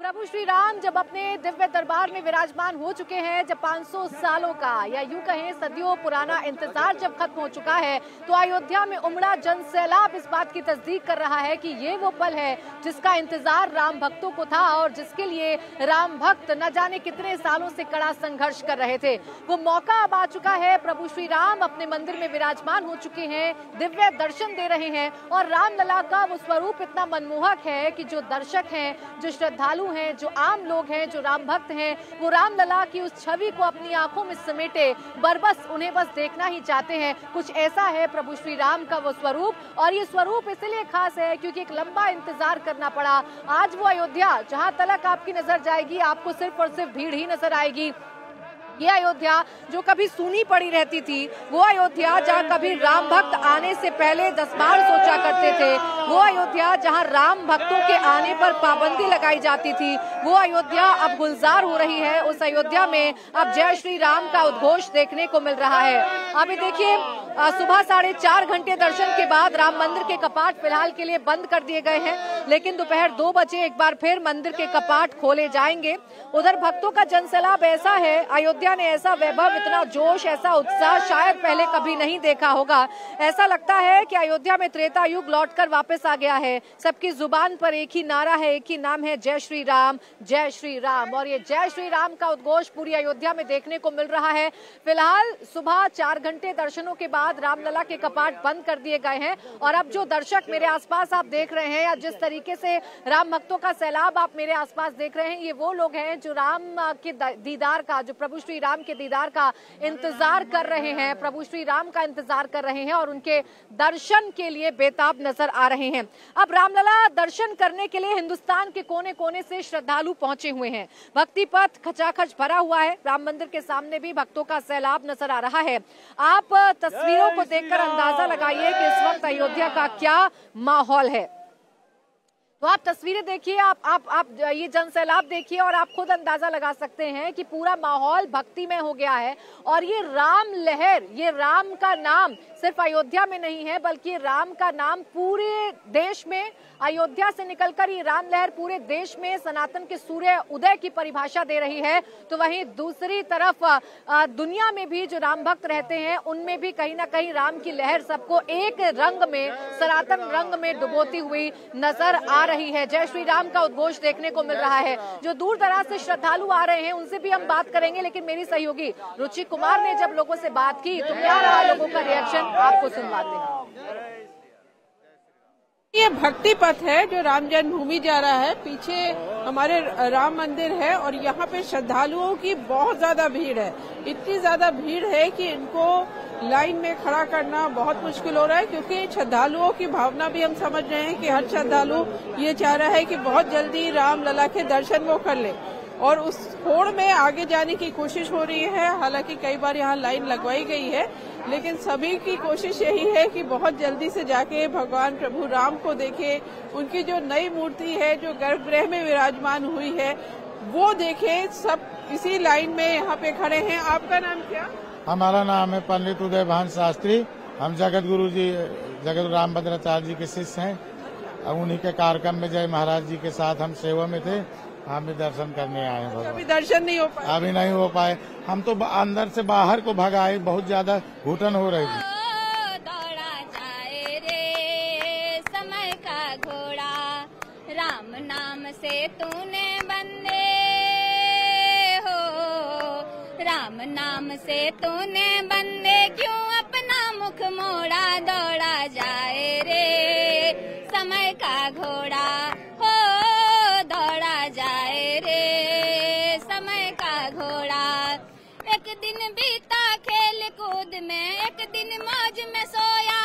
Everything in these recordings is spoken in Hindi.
प्रभु श्री राम जब अपने दिव्य दरबार में विराजमान हो चुके हैं, जब 500 सालों का या यूं कहें सदियों पुराना इंतजार जब खत्म हो चुका है, तो अयोध्या में उमड़ा जन सैलाब इस बात की तस्दीक कर रहा है कि ये वो पल है जिसका इंतजार राम भक्तों को था और जिसके लिए राम भक्त न जाने कितने सालों से कड़ा संघर्ष कर रहे थे। वो मौका अब आ चुका है। प्रभु श्री राम अपने मंदिर में विराजमान हो चुके हैं, दिव्य दर्शन दे रहे हैं और रामलला का वो स्वरूप इतना मनमोहक है कि जो दर्शक हैं, जो श्रद्धालु हैं, जो आम लोग हैं, जो राम भक्त हैं, वो रामलला की उस छवि को अपनी आंखों में समेटे बरबस उन्हें बस देखना ही चाहते हैं। कुछ ऐसा है प्रभु श्री राम का वो स्वरूप और ये स्वरूप इसलिए खास है क्योंकि एक लंबा इंतजार करना पड़ा। आज वो अयोध्या जहां तलक आपकी नजर जाएगी आपको सिर्फ और सिर्फ भीड़ ही नजर आएगी। ये अयोध्या जो कभी सूनी पड़ी रहती थी, वो अयोध्या जहाँ कभी राम भक्त आने से पहले 10 बार सोचा करते थे, वो अयोध्या जहाँ राम भक्तों के आने पर पाबंदी लगाई जाती थी, वो अयोध्या अब गुलजार हो रही है। उस अयोध्या में अब जय श्री राम का उद्घोष देखने को मिल रहा है। अभी देखिए सुबह 4:30 घंटे दर्शन के बाद राम मंदिर के कपाट फिलहाल के लिए बंद कर दिए गए हैं, लेकिन दोपहर 2 बजे एक बार फिर मंदिर के कपाट खोले जाएंगे। उधर भक्तों का जनसैलाब ऐसा है, अयोध्या ने ऐसा वैभव, इतना जोश, ऐसा उत्साह शायद पहले कभी नहीं देखा होगा। ऐसा लगता है कि अयोध्या में त्रेता युग लौटकर वापस आ गया है। सबकी जुबान पर एक ही नारा है, एक ही नाम है, जय श्री राम, जय श्री राम। और ये जय श्री राम का उद्घोष पूरी अयोध्या में देखने को मिल रहा है। फिलहाल सुबह 4 घंटे दर्शनों के बाद रामलला के कपाट बंद कर दिए गए हैं और अब जो दर्शक मेरे आसपास आप देख रहे हैं या जिस तरीके से राम भक्तों का सैलाब आप मेरे आसपास देख रहे हैं, ये वो लोग हैं जो राम के दीदार का, जो प्रभु श्री राम के दीदार का इंतजार कर रहे हैं, प्रभु श्री राम का इंतजार कर रहे हैं और उनके दर्शन के लिए बेताब नजर आ रहे हैं। अब रामलला दर्शन करने के लिए हिंदुस्तान के कोने कोने से श्रद्धालु पहुंचे हुए हैं। भक्ति पथ खचाखच भरा हुआ है। राम मंदिर के सामने भी भक्तों का सैलाब नजर आ रहा है। आप तस्वीरों को देखकर अंदाजा लगाइए कि इस वक्त अयोध्या का क्या माहौल है। तो आप तस्वीरें देखिए, आप ये जनसैलाब देखिए और आप खुद अंदाजा लगा सकते हैं कि पूरा माहौल भक्तिमय हो गया है। और ये राम लहर, ये राम का नाम सिर्फ अयोध्या में नहीं है बल्कि राम का नाम पूरे देश में, अयोध्या से निकलकर ये राम लहर पूरे देश में सनातन के सूर्य उदय की परिभाषा दे रही है। तो वहीं दूसरी तरफ दुनिया में भी जो राम भक्त रहते हैं उनमें भी कहीं ना कहीं राम की लहर सबको एक रंग में, सनातन रंग में डुबोती हुई नजर आ रही है। जय श्री राम का उद्घोष देखने को मिल रहा है। जो दूर दराज से श्रद्धालु आ रहे हैं उनसे भी हम बात करेंगे, लेकिन मेरी सहयोगी रुचि कुमार ने जब लोगों से बात की तो क्या रहा लोगों का रिएक्शन, आपको सुनवाते हैं। ये भक्ति पथ है जो राम जन्मभूमि जा रहा है। पीछे हमारे राम मंदिर है और यहाँ पे श्रद्धालुओं की बहुत ज्यादा भीड़ है। इतनी ज्यादा भीड़ है कि इनको लाइन में खड़ा करना बहुत मुश्किल हो रहा है, क्योंकि श्रद्धालुओं की भावना भी हम समझ रहे हैं कि हर श्रद्धालु ये चाह रहा है कि बहुत जल्दी रामलला के दर्शन वो कर ले और उस होड़ में आगे जाने की कोशिश हो रही है। हालांकि कई बार यहाँ लाइन लगवाई गई है, लेकिन सभी की कोशिश यही है कि बहुत जल्दी से जाके भगवान प्रभु राम को देखे, उनकी जो नई मूर्ति है जो गर्भगृह में विराजमान हुई है वो देखे। सब इसी लाइन में यहाँ पे खड़े हैं। आपका नाम क्या? हमारा नाम है पंडित उदय भान शास्त्री। हम जगत गुरु जी, जगत रामभद्राचार्य जी के शिष्य हैं। उन्हीं के कार्यक्रम में जय महाराज जी के साथ हम सेवा में थे। हम भी दर्शन करने आए हैं। अभी दर्शन नहीं हो पाए? अभी नहीं हो पाए। हम तो अंदर से बाहर को भगाए, बहुत ज्यादा घुटन हो रही थी। दौड़ा जाए रे समय का घोड़ा, राम नाम से तूने बंदे हो, राम नाम से तूने बंदे क्यों अपना मुख मोड़ा। दौड़ा जाए रे समय का घोड़ा, हो दौड़ा जाए रे समय का घोड़ा। एक दिन बीता खेल कूद में, एक दिन मौज में सोया,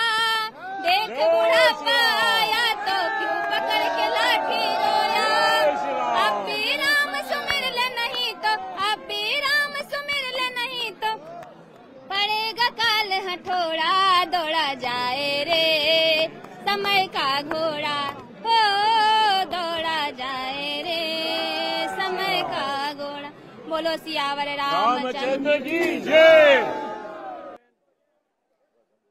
देख बुढ़ापा आया तो क्यों पकड़ के लाठी रोया। अब भी राम सुमिर ले नहीं तो, अब भी राम सुमिर ले नहीं तो पड़ेगा काल हथौड़ा। दौड़ा जाए रे समय का घोड़ा, हो दौड़ा जाए रे समय का घोड़ा। बोलो सियावर रामचंद्र की जय।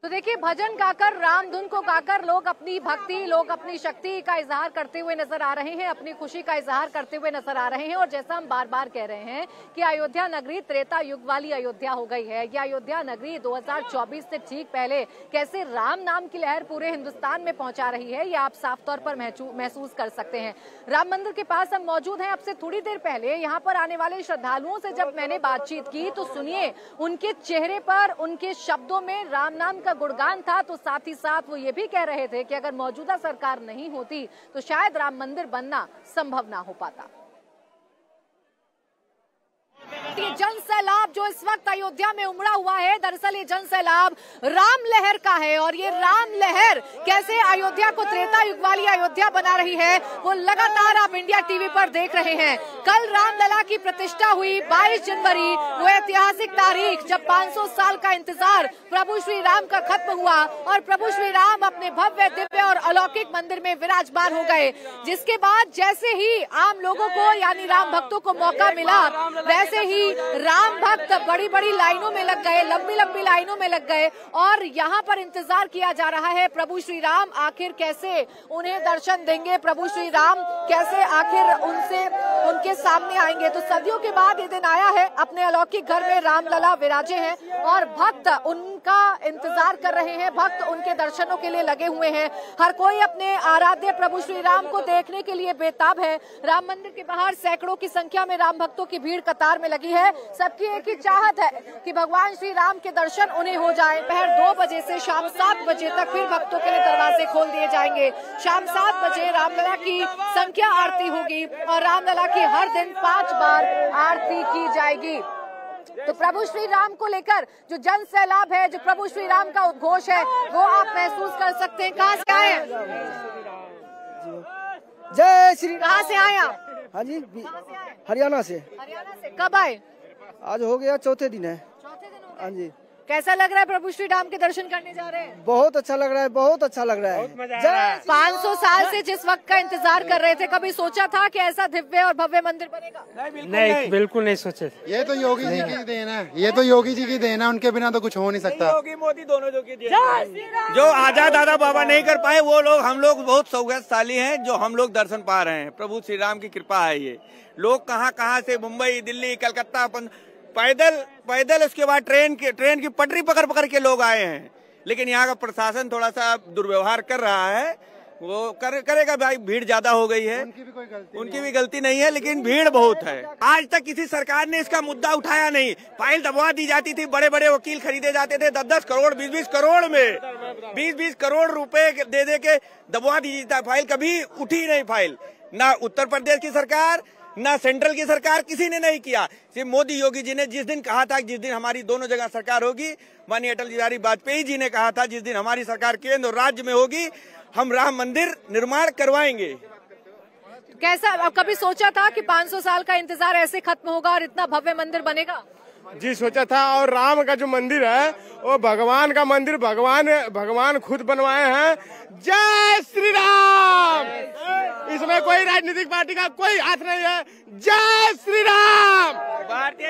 तो देखिए, भजन गाकर, राम धुन को गाकर लोग अपनी भक्ति, लोग अपनी शक्ति का इजहार करते हुए नजर आ रहे हैं, अपनी खुशी का इजहार करते हुए नजर आ रहे हैं। और जैसा हम बार बार कह रहे हैं कि अयोध्या नगरी त्रेता युग वाली अयोध्या हो गई है। ये अयोध्या नगरी 2024 से ठीक पहले कैसे राम नाम की लहर पूरे हिंदुस्तान में पहुंचा रही है, ये आप साफ तौर पर महसूस कर सकते हैं। राम मंदिर के पास हम मौजूद हैं। अब से थोड़ी देर पहले यहाँ पर आने वाले श्रद्धालुओं से जब मैंने बातचीत की तो सुनिए, उनके चेहरे पर, उनके शब्दों में राम नाम का गुणगान था। तो साथ ही साथ वो ये भी कह रहे थे कि अगर मौजूदा सरकार नहीं होती तो शायद राम मंदिर बनना संभव ना हो पाता। ये जन सैलाब जो इस वक्त अयोध्या में उमड़ा हुआ है, दरअसल ये जन सैलाब राम लहर का है। और ये राम लहर कैसे अयोध्या को त्रेता युग वाली अयोध्या बना रही है, वो लगातार आप इंडिया टीवी पर देख रहे हैं। कल रामलला की प्रतिष्ठा हुई 22 जनवरी, वो ऐतिहासिक तारीख जब 500 साल का इंतजार प्रभु श्री राम का खत्म हुआ और प्रभु श्री राम अपने भव्य, दिव्य और अलौकिक मंदिर में विराजमान हो गए। जिसके बाद जैसे ही आम लोगों को यानी राम भक्तों को मौका मिला, वैसे ही राम भक्त बड़ी बड़ी लाइनों में लग गए, लंबी लंबी लाइनों में लग गए। और यहाँ पर इंतजार किया जा रहा है प्रभु श्री राम आखिर कैसे उन्हें दर्शन देंगे, प्रभु श्री राम कैसे आखिर उनके सामने आएंगे। तो सदियों के बाद ये दिन आया है, अपने अलौकिक घर में रामलला विराजे हैं और भक्त उनका इंतजार कर रहे हैं, भक्त उनके दर्शनों के लिए लगे हुए हैं। हर कोई अपने आराध्य प्रभु श्री राम को देखने के लिए बेताब है। राम मंदिर के बाहर सैकड़ों की संख्या में राम भक्तों की भीड़ कतार में लगी है। सबकी एक ही चाहत है कि भगवान श्री राम के दर्शन उन्हें हो जाए। दोपहर 2 बजे से शाम 7 बजे तक फिर भक्तों के लिए दरवाजे खोल दिए जाएंगे। शाम 7 बजे रामलला की संख्या आरती होगी और रामलला की हर दिन 5 बार आरती की जाएगी। तो प्रभु श्री राम को लेकर जो जन सैलाब है, जो प्रभु श्री राम का उद्घोष है, वो आप महसूस कर सकते हैं। कहाँ से आए? जय श्री राम। कहाँ से आए आप? हाँ जी, हरियाणा से। हरियाणा से। कब आए? आज हो गया चौथे दिन है। चौथे दिन हो गए। हाँ जी। कैसा लग रहा है प्रभु श्री राम के दर्शन करने जा रहे हैं? बहुत अच्छा लग रहा है, बहुत अच्छा लग रहा है। 500 साल से जिस वक्त का इंतजार कर रहे थे, कभी सोचा था कि ऐसा दिव्य और भव्य मंदिर बनेगा? नहीं, बिल्कुल नहीं सोचे। ये तो योगी जी की देन है, ये तो योगी जी की देन है, उनके बिना तो कुछ हो नहीं सकता। योगी मोदी दोनों जो आजाद दादा बाबा नहीं कर पाए, वो लोग, हम लोग बहुत सौभाग्यशाली हैं जो हम लोग दर्शन पा रहे हैं। प्रभु श्री राम की कृपा है। ये लोग कहाँ से, मुंबई, दिल्ली, कलकत्ता, पैदल उसके बाद ट्रेन की पटरी पकड़ के लोग आए हैं। लेकिन यहाँ का प्रशासन थोड़ा सा दुर्व्यवहार कर रहा है। वो करेगा भाई, भीड़ ज्यादा हो गई है। उनकी भी गलती नहीं है, लेकिन भीड़ बहुत है। आज तक किसी सरकार ने इसका मुद्दा उठाया नहीं। फाइल दबवा दी जाती थी, बड़े बड़े वकील खरीदे जाते थे 10-10 करोड़ 20-20 करोड़ में, 20-20 करोड़ रुपए दे के दबवा दी जाती। फाइल कभी उठी नहीं। फाइल ना उत्तर प्रदेश की सरकार, ना सेंट्रल की सरकार, किसी ने नहीं किया। सिर्फ मोदी योगी जी ने जिस दिन कहा था, जिस दिन हमारी दोनों जगह सरकार होगी, माननीय अटल बिहारी वाजपेयी जी ने कहा था, जिस दिन हमारी सरकार केंद्र और राज्य में होगी, हम राम मंदिर निर्माण करवाएंगे। कैसा, अब कभी सोचा था कि 500 साल का इंतजार ऐसे खत्म होगा और इतना भव्य मंदिर बनेगा? जी सोचा था। और राम का जो मंदिर है वो भगवान का मंदिर, भगवान खुद बनवाए हैं। जय श्री राम। इसमें कोई राजनीतिक पार्टी का कोई हाथ नहीं है। जय श्री राम।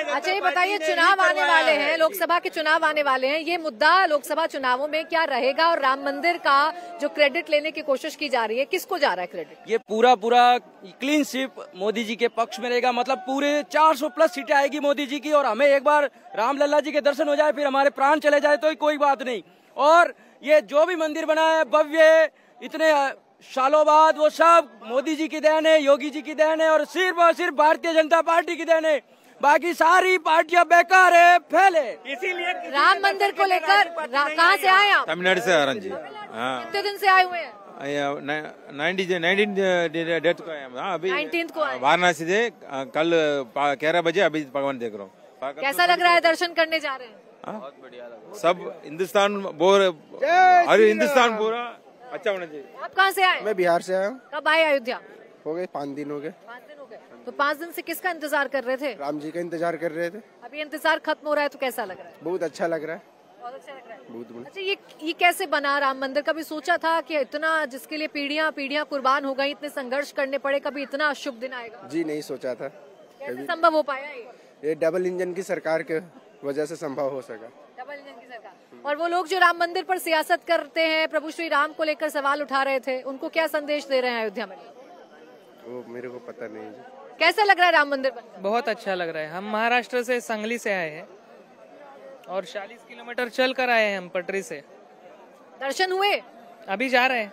अच्छा, ये बताइए, चुनाव आने वाले हैं, लोकसभा के चुनाव आने वाले हैं, ये मुद्दा लोकसभा चुनावों में क्या रहेगा? और राम मंदिर का जो क्रेडिट लेने की कोशिश की जा रही है, किसको जा रहा है क्रेडिट? ये पूरा क्लीन स्वीप मोदी जी के पक्ष में रहेगा। मतलब पूरे 400+ सीटें आएगी मोदी जी की, और हमें एक बार रामलला जी के दर्शन हो जाए, फिर हमारे प्राण चले जाए तो कोई बात नहीं। और ये जो भी मंदिर बना है भव्य, इतने सालों बाद, वो सब मोदी जी की देन है, योगी जी की देन है, और सिर्फ भारतीय जनता पार्टी की देन है। बाकी सारी पार्टियां बेकार है, फेल है। इसीलिए राम मंदिर को लेकर कहाँ से आए आप? तमिलनाडु से आ रहा जी। कितने दिन से आए हुए हैं? 19 डेट को आए, अभी 19 को आए। वाराणसी से कल 11 बजे अभी भगवान देख रहा हूँ। कैसा लग रहा है दर्शन करने जा रहे हैं? बहुत बढ़िया लग रहा है। सब हिंदुस्तान पूरा अच्छा होना चाहिए। आप कहाँ से आए? मैं बिहार से आया हूँ। कब आए अयोध्या? हो गए 5 दिन हो गए। 5 दिन हो गए। तो 5 दिन से किसका इंतजार कर रहे थे? राम जी का इंतजार कर रहे थे। अभी इंतजार खत्म हो रहा है तो कैसा लग रहा है? बहुत अच्छा लग रहा है। बहुत अच्छा लग रहा है। बहुत। अच्छा, ये कैसे बना राम मंदिर? कभी सोचा था कि इतना, जिसके लिए पीढ़ियां कुर्बान हो गई, इतने संघर्ष करने पड़े, कभी इतना शुभ दिन आएगा? जी नहीं सोचा था। कैसे संभव हो पाया ये? डबल इंजन की सरकार के वजह से संभव हो सका। डबल इंजन की सरकार। और वो लोग जो राम मंदिर पर सियासत करते हैं, प्रभु श्री राम को लेकर सवाल उठा रहे थे, उनको क्या संदेश दे रहे हैं अयोध्या में? वो मेरे को पता नहीं। कैसा लग रहा है राम मंदिर पर? बहुत अच्छा लग रहा है। हम महाराष्ट्र से सांगली से आए हैं और 40 किलोमीटर चल कर आए हैं हम पटरी से। दर्शन हुए? अभी जा रहे हैं।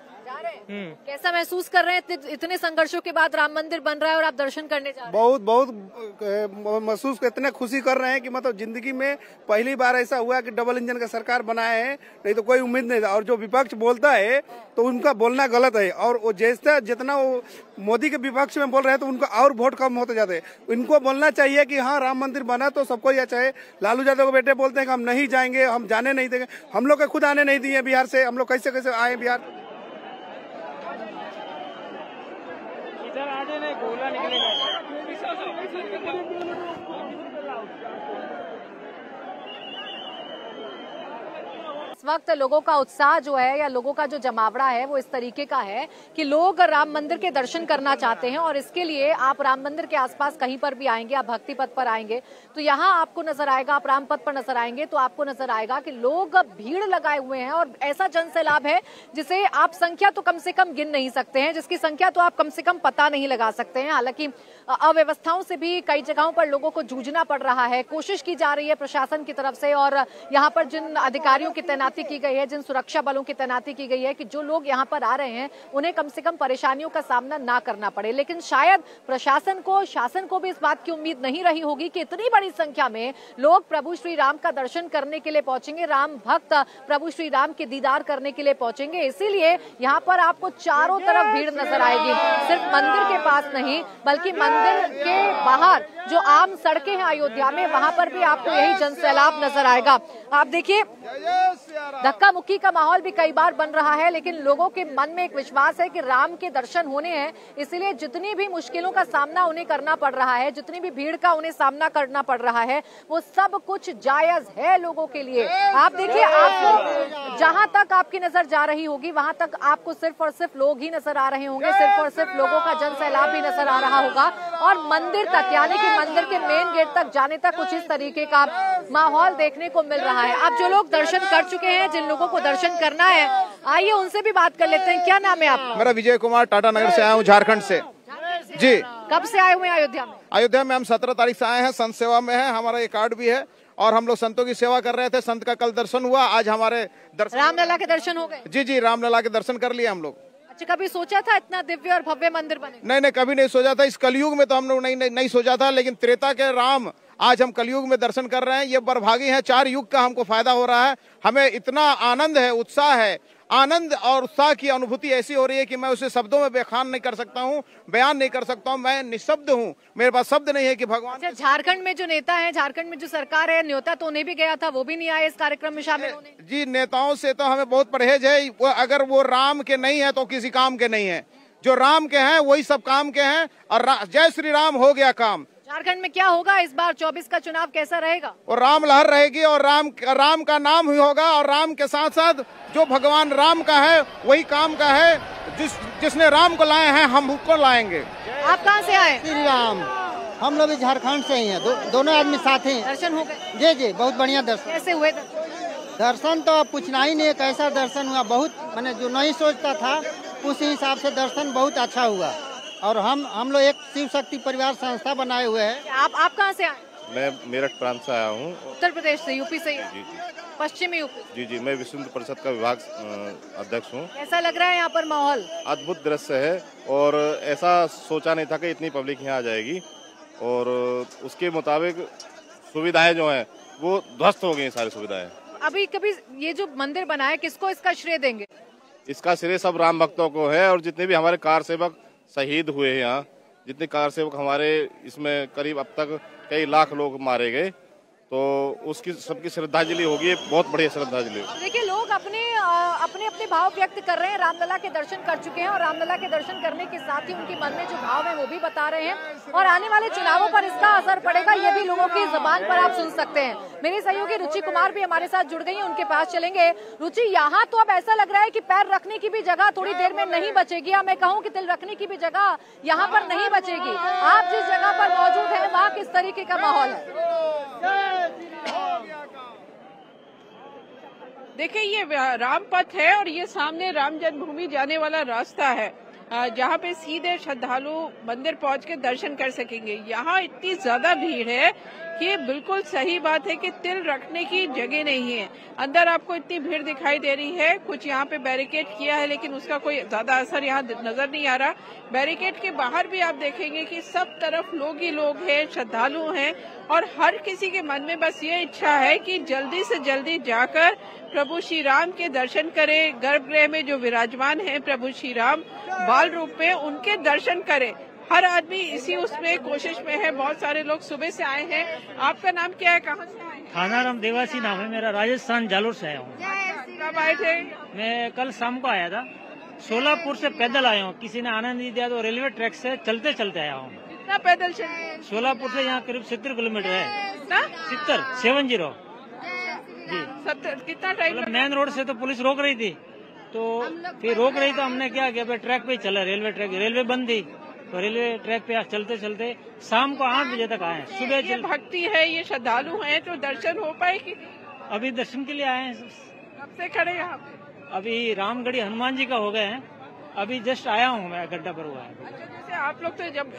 कैसा महसूस कर रहे हैं इतने संघर्षों के बाद राम मंदिर बन रहा है और आप दर्शन करने जा रहे हैं? बहुत महसूस इतने खुशी कर रहे हैं कि मतलब जिंदगी में पहली बार ऐसा हुआ कि डबल इंजन का सरकार बनाए हैं, नहीं तो कोई उम्मीद नहीं था। और जो विपक्ष बोलता है तो उनका बोलना गलत है, और वो जैसा जितना वो मोदी के विपक्ष में बोल रहे हैं तो उनको और वोट कम होते जाते हैं। इनको बोलना चाहिए कि हाँ राम मंदिर बना तो सबको यह चाहे। लालू यादव के बेटे बोलते हैं कि हम नहीं जाएंगे, हम जाने नहीं देंगे। हम लोग खुद आने नहीं दिए बिहार से, हम लोग कैसे कैसे आए बिहार। इधर आने नहीं, गोला निकलेगा। इस वक्त लोगों का उत्साह जो है या लोगों का जो जमावड़ा है वो इस तरीके का है कि लोग राम मंदिर के दर्शन करना चाहते हैं, और इसके लिए आप राम मंदिर के आसपास कहीं पर भी आएंगे, आप भक्ति पथ पर आएंगे तो यहाँ आपको नजर आएगा, आप राम पथ पर नजर आएंगे तो आपको नजर आएगा कि लोग भीड़ लगाए हुए हैं, और ऐसा जनसैलाब है जिसे आप संख्या तो कम से कम गिन नहीं सकते हैं, जिसकी संख्या तो आप कम से कम पता नहीं लगा सकते हैं। हालांकि अव्यवस्थाओं से भी कई जगहों पर लोगों को जूझना पड़ रहा है, कोशिश की जा रही है प्रशासन की तरफ से, और यहाँ पर जिन अधिकारियों की तैनाती की गई है, जिन सुरक्षा बलों की तैनाती की गई है कि जो लोग यहाँ पर आ रहे हैं उन्हें कम से कम परेशानियों का सामना ना करना पड़े। लेकिन शायद प्रशासन को, शासन को भी इस बात की उम्मीद नहीं रही होगी कि इतनी बड़ी संख्या में लोग प्रभु श्री राम का दर्शन करने के लिए पहुंचेंगे, राम भक्त प्रभु श्री राम के दीदार करने के लिए पहुंचेंगे। इसीलिए यहाँ पर आपको चारों तरफ भीड़ नजर आएगी, सिर्फ मंदिर के पास नहीं बल्कि मंदिर के बाहर जो आम सड़कें हैं अयोध्या में, वहां पर भी आपको यही जनसैलाब नजर आएगा। आप देखिए धक्का मुक्की का माहौल भी कई बार बन रहा है, लेकिन लोगों के मन में एक विश्वास है कि राम के दर्शन होने हैं, इसलिए जितनी भी मुश्किलों का सामना उन्हें करना पड़ रहा है, जितनी भी भीड़ का उन्हें सामना करना पड़ रहा है, वो सब कुछ जायज है लोगों के लिए। आप देखिए, आपको जहां तक आपकी नजर जा रही होगी वहां तक आपको सिर्फ और सिर्फ लोग ही नजर आ रहे होंगे, सिर्फ और सिर्फ लोगों का जनसैलाब भी नजर आ रहा होगा, और मंदिर तक यानी कि मंदिर के मेन गेट तक जाने तक कुछ इस तरीके का माहौल देखने को मिल रहा है। अब जो लोग दर्शन कर चुके हैं, जिन लोगों को दर्शन करना है, आइए उनसे भी बात कर लेते हैं। क्या नाम है आपका? मेरा विजय कुमार, टाटा नगर से आया हूँ, झारखंड से। जी। कब से आए हुए हैं अयोध्या में? अयोध्या में हम 17 तारीख से आए हैं, संत सेवा में है, हमारा ये कार्ड भी है, और हम लोग संतों की सेवा कर रहे थे। संत का कल दर्शन हुआ, आज हमारे दर्शन, रामलला के दर्शन हो गए? जी जी, रामलला के दर्शन कर लिए हम लोग। अच्छा, कभी सोचा था इतना दिव्य और भव्य मंदिर बनेगा? नहीं, कभी नहीं सोचा था। इस कलयुग में तो हम लोग नहीं सोचा था, लेकिन त्रेता के राम आज हम कलयुग में दर्शन कर रहे हैं। ये बरभागी है, 4 युग का हमको फायदा हो रहा है। हमें इतना आनंद है, उत्साह है, आनंद और उत्साह की अनुभूति ऐसी हो रही है कि मैं उसे शब्दों में बयान नहीं कर सकता हूँ, बयान नहीं कर सकता हूँ। मैं निशब्द हूँ, मेरे पास शब्द नहीं है कि भगवान। अच्छा, झारखंड में जो नेता है, झारखंड में जो सरकार है, न्योता तो उन्हें भी गया था, वो भी नहीं आए इस कार्यक्रम में शामिल होने? जी, नेताओं से तो हमें बहुत परहेज है। अगर वो राम के नहीं है तो किसी काम के नहीं है। जो राम के हैं वही सब काम के हैं, और जय श्री राम हो गया काम। झारखंड में क्या होगा इस बार 24 का चुनाव, कैसा रहेगा? और राम लहर रहेगी, और राम का नाम ही होगा, और राम के साथ साथ जो भगवान राम का है वही काम का है। जिसने राम को लाए हैं हम उसको लाएंगे। आप कहाँ से आए? श्री राम। हम लोग झारखंड से ही हैं, दोनों आदमी साथ हैं। दर्शन हो गए? जी जी, बहुत बढ़िया दर्शन। कैसे हुए दर्शन? तो पूछना ही नहीं है कैसा दर्शन हुआ। बहुत मैंने जो नहीं सोचता था उस हिसाब से दर्शन बहुत अच्छा हुआ। और हम लोग एक शिव शक्ति परिवार संस्था बनाए हुए हैं। आप कहाँ से आए? मैं मेरठ प्रांत से आया हूँ। उत्तर प्रदेश से? यूपी से? जी जी, पश्चिमी यूपी? जी जी, मैं विश्व हिंदू परिषद का विभाग अध्यक्ष हूँ। कैसा लग रहा है यहाँ पर माहौल? अद्भुत दृश्य है, और ऐसा सोचा नहीं था कि इतनी पब्लिक यहाँ आ जाएगी, और उसके मुताबिक सुविधाएं जो हैं वो ध्वस्त हो गई, सारी सुविधाएं। अभी कभी ये जो मंदिर बना है, किसको इसका श्रेय देंगे? इसका श्रेय सब राम भक्तों को है, और जितने भी हमारे कार सेवक शहीद हुए हैं यहाँ, जितने कार सेवक हमारे, इसमें करीब अब तक कई लाख लोग मारे गए, तो उसकी सबकी श्रद्धांजलि होगी, बहुत बढ़िया श्रद्धांजलि। देखिए, लोग अपने भाव व्यक्त कर रहे हैं, रामलला के दर्शन कर चुके हैं, और रामलला के दर्शन करने के साथ ही उनके मन में जो भाव है वो भी बता रहे हैं, और आने वाले चुनावों पर इसका असर पड़ेगा, ये भी लोगों की जुबान पर आप सुन सकते हैं। मेरी सहयोगी रुचि कुमार भी हमारे साथ जुड़ गई है, उनके पास चलेंगे। रुचि, यहाँ तो अब ऐसा लग रहा है कि पैर रखने की भी जगह थोड़ी देर में नहीं बचेगी, या मैं कहूँ कि तिल रखने की भी जगह यहाँ पर नहीं बचेगी। आप जिस जगह पर मौजूद है वहाँ किस तरीके का माहौल है? हो गया काम। जय श्री राम। हम लोग भी झारखंड से ही हैं, दोनों आदमी साथ हैं। कैसा लग रहा है यहाँ पर माहौल? दर्शन हो गए। जी जी, बहुत बढ़िया दर्शन। कैसे हुए? दर्शन? दर्शन हो गए? बहुत बढ़िया दर्शन। देखिए ये राम पथ है और ये सामने राम जन्मभूमि जाने वाला रास्ता है, जहाँ पे सीधे श्रद्धालु मंदिर पहुँच के दर्शन कर सकेंगे। यहाँ इतनी ज्यादा भीड़ है कि बिल्कुल सही बात है कि तिल रखने की जगह नहीं है। अंदर आपको इतनी भीड़ दिखाई दे रही है, कुछ यहाँ पे बैरिकेड किया है लेकिन उसका कोई ज्यादा असर यहाँ नजर नहीं आ रहा। बैरिकेड के बाहर भी आप देखेंगे कि सब तरफ लोग ही लोग हैं, श्रद्धालु हैं और हर किसी के मन में बस ये इच्छा है कि जल्दी से जल्दी जाकर प्रभु श्री राम के दर्शन करें। गर्भगृह में जो विराजमान हैं प्रभु श्री राम बाल रूप में, उनके दर्शन करें। हर आदमी इसी उसमें कोशिश में है। बहुत सारे लोग सुबह से आए हैं। आपका नाम क्या है, कहाँ से आए हैं? थाना राम देवासी नाम है मेरा, राजस्थान जालोर से आया हूँ। कब आए थे? मैं कल शाम को आया था। सोलापुर से पैदल आया हूँ, किसी ने आनंद नहीं दिया तो रेलवे ट्रैक से चलते चलते आया हूँ। कितना पैदल चले? सोलापुर से यहाँ करीब 70 किलोमीटर है। 70 जी। 70 कितना टाइम? मेन रोड से तो पुलिस रोक रही थी, तो फिर रोक रही तो हमने क्या किया, ट्रैक पे ही चला। रेलवे बंद थी तो रेलवे ट्रैक पे चलते चलते शाम को 8 बजे तक आए। सुबह ये भक्ति है, ये श्रद्धालु हैं, तो दर्शन हो पाए कि? अभी दर्शन के लिए आए हैं। कब से खड़े यहाँ पे? अभी रामगढ़ी हनुमान जी का हो गए हैं, अभी जस्ट आया हूँ मैं, घंटा पर हुआ है। अच्छा, जैसे आप लोग तो जब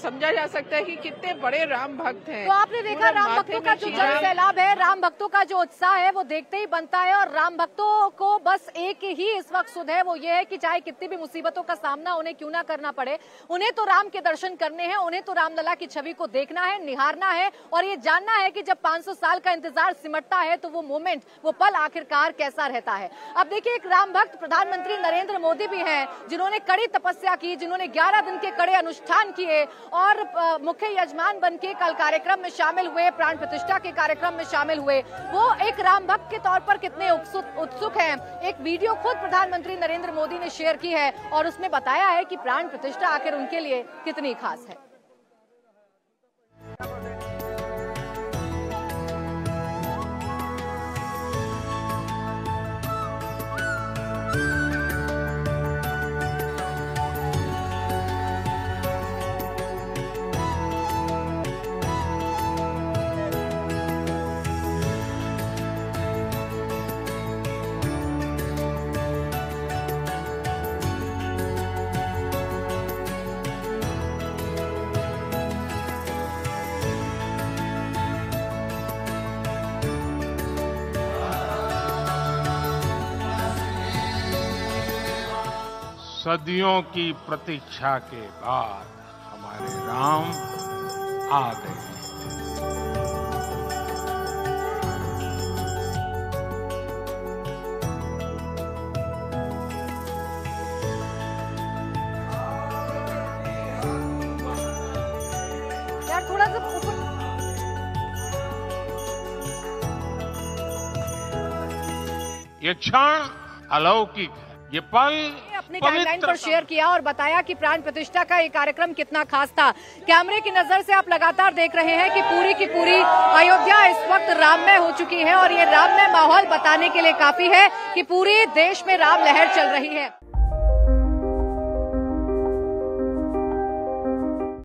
समझा जा सकता है कि कितने बड़े राम भक्त हैं। तो आपने देखा राम भक्तों का जो जन सैलाब है, राम भक्तों का जो उत्साह है वो देखते ही बनता है। और राम भक्तों को बस एक ही इस वक्त सुध है, वो ये है कि चाहे कितनी भी मुसीबतों का सामना उन्हें क्यों ना करना पड़े, उन्हें तो राम के दर्शन करने हैं, उन्हें तो रामलला की छवि को देखना है, निहारना है और ये जानना है कि जब 500 साल का इंतजार सिमटता है तो वो मोमेंट, वो पल आखिरकार कैसा रहता है। अब देखिए, एक राम भक्त प्रधानमंत्री नरेंद्र मोदी भी हैं, जिन्होंने कड़ी तपस्या की, जिन्होंने 11 दिन के कड़े अनुष्ठान किए और मुख्य यजमान बनके कल कार्यक्रम में शामिल हुए, प्राण प्रतिष्ठा के कार्यक्रम में शामिल हुए। वो एक राम भक्त के तौर पर कितने उत्सुक हैं। एक वीडियो खुद प्रधानमंत्री नरेंद्र मोदी ने शेयर की है और उसमें बताया है कि प्राण प्रतिष्ठा आखिर उनके लिए कितनी खास है। सदियों की प्रतीक्षा के बाद हमारे राम आ गए। यार थोड़ा सा ऊपर। ये क्षण अलौकिक है, ये पल अपने टाइमलाइन पर शेयर किया और बताया कि प्राण प्रतिष्ठा का ये कार्यक्रम कितना खास था। कैमरे की नजर से आप लगातार देख रहे हैं कि पूरी की पूरी अयोध्या इस वक्त राममय हो चुकी है और ये राममय माहौल बताने के लिए काफी है कि पूरे देश में राम लहर चल रही है।